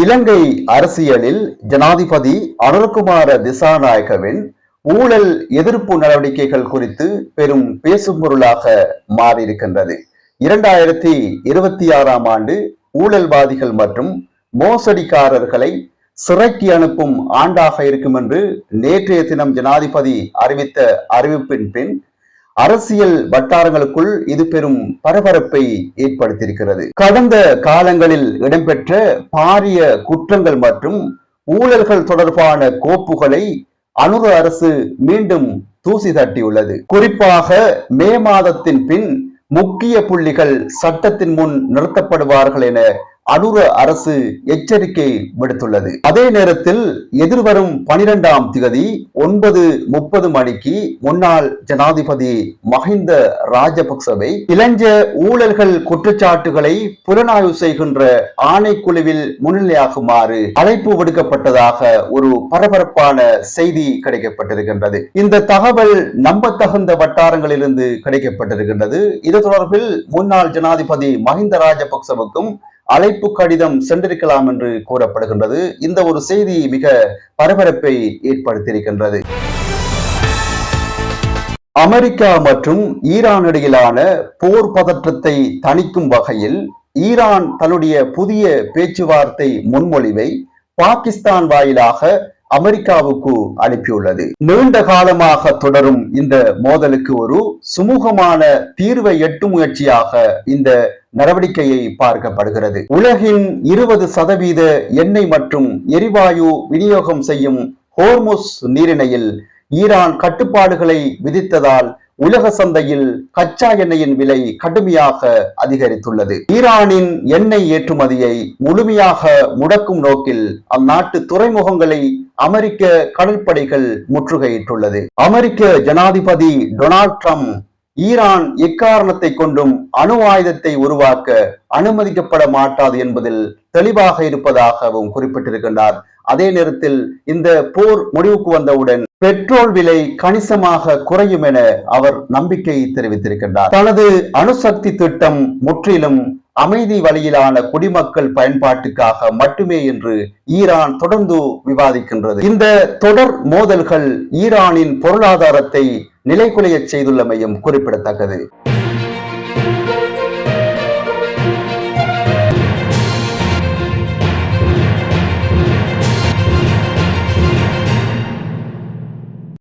இலங்கை அரசியலில் ஜனாதிபதி அனுரகுமார திசாநாயகவின் ஊழல் எதிர்ப்பு நடவடிக்கைகள் குறித்து பெரும் பேசும் பொருளாக மாறியிருக்கின்றது. 2026ஆம் ஆண்டு ஊழல்வாதிகள் மற்றும் மோசடிக்காரர்களை சிறைக்கு அனுப்பும் ஆண்டாக இருக்கும் என்று நேற்றைய தினம் ஜனாதிபதி அறிவித்த அறிவிப்பின் பின் அரசியல் வட்டாரங்களுக்குள் இது பெரும் பரபரப்பை ஏற்படுத்தியிருக்கிறது. கடந்த காலங்களில் இடம்பெற்ற பாரிய குற்றங்கள் மற்றும் ஊழல்கள் தொடர்பான கோப்புகளை அனுர அரசு மீண்டும் தூசி தட்டியுள்ளது. குறிப்பாக மே மாதத்தின் பின் முக்கிய புள்ளிகள் சட்டத்தின் முன் நிறுத்தப்படுவார்கள் என அனுர அரசு எச்சரிக்கை விடுத்துள்ளது. அதே நேரத்தில் எதிர்வரும் 12ஆம் தேதி 9:30 மணிக்கு முன்னாள் ஜனாதிபதி மஹிந்த ராஜபக்சவை இளஞ்ச ஊழல்கள் குற்றச்சாட்டுகளை புலனாய்வு செய்கின்ற ஆணைக்குழுவில் முன்னிலையாகுமாறு அழைப்பு விடுக்கப்பட்டதாக ஒரு பரபரப்பான செய்தி கிடைக்கப்பட்டிருக்கின்றது. இந்த தகவல் நம்பத்தகுந்த வட்டாரங்களிலிருந்து கிடைக்கப்பட்டிருக்கின்றது. இது தொடர்பில் முன்னாள் ஜனாதிபதி மஹிந்த ராஜபக்சவுக்கும் அழைப்பு கடிதம் சென்றிருக்கலாம் என்று கூறப்படுகின்றது. இந்த ஒரு செய்தி மிக பரபரப்பை ஏற்படுத்தியிருக்கின்றது. அமெரிக்கா மற்றும் ஈரான் இடையிலான போர் பதற்றத்தை தணிக்கும் வகையில் ஈரான் தன்னுடைய புதிய பேச்சுவார்த்தை முன்மொழிவை பாகிஸ்தான் வாயிலாக அமெரிக்காவுக்கு அனுப்பியுள்ளது. நீண்ட காலமாக தொடரும் இந்த மோதலுக்கு ஒரு சுமூகமான தீர்வை எட்டும் முயற்சியாக இந்த நடவடிக்கையை பார்க்கப்படுகிறது. உலகின் 20% எண்ணெய் மற்றும் எரிவாயு விநியோகம் செய்யும் ஹோர்முஸ் நீரிணையில் ஈரான் கட்டுப்பாடுகளை விதித்ததால் உலக சந்தையில் கச்சா எண்ணெயின் விலை கடுமையாக அதிகரித்துள்ளது. ஈரானின் எண்ணெய் ஏற்றுமதியை முழுமையாக முடக்கும் நோக்கில் அந்நாட்டு துறைமுகங்களை அமெரிக்க கடற்படைகள் முற்றுகையிட்டுள்ளது. அமெரிக்க ஜனாதிபதி டொனால்ட் ட்ரம்ப் ஈரான் எக்காரணத்தை கொண்டும் அணு ஆயுதத்தை உருவாக்க அனுமதிக்கப்பட மாட்டாது என்பதில் தெளிவாக இருப்பதாகவும் குறிப்பிட்டிருக்கின்றார். அதே நேரத்தில் இந்த போர் முடிவுக்கு வந்தவுடன் பெட்ரோல் விலை கணிசமாக குறையும் என அவர் நம்பிக்கை தெரிவித்திருக்கின்றார். தனது அணுசக்தி திட்டம் முற்றிலும் அமைதி வழியிலான குடிமக்கள் பயன்பாட்டுக்காக மட்டுமே என்று ஈரான் தொடர்ந்து விவாதிக்கின்றது. இந்த தொடர் மோதல்கள் ஈரானின் பொருளாதாரத்தை நிலைகுலைய செய்துள்ளமையும் குறிப்பிடத்தக்கது.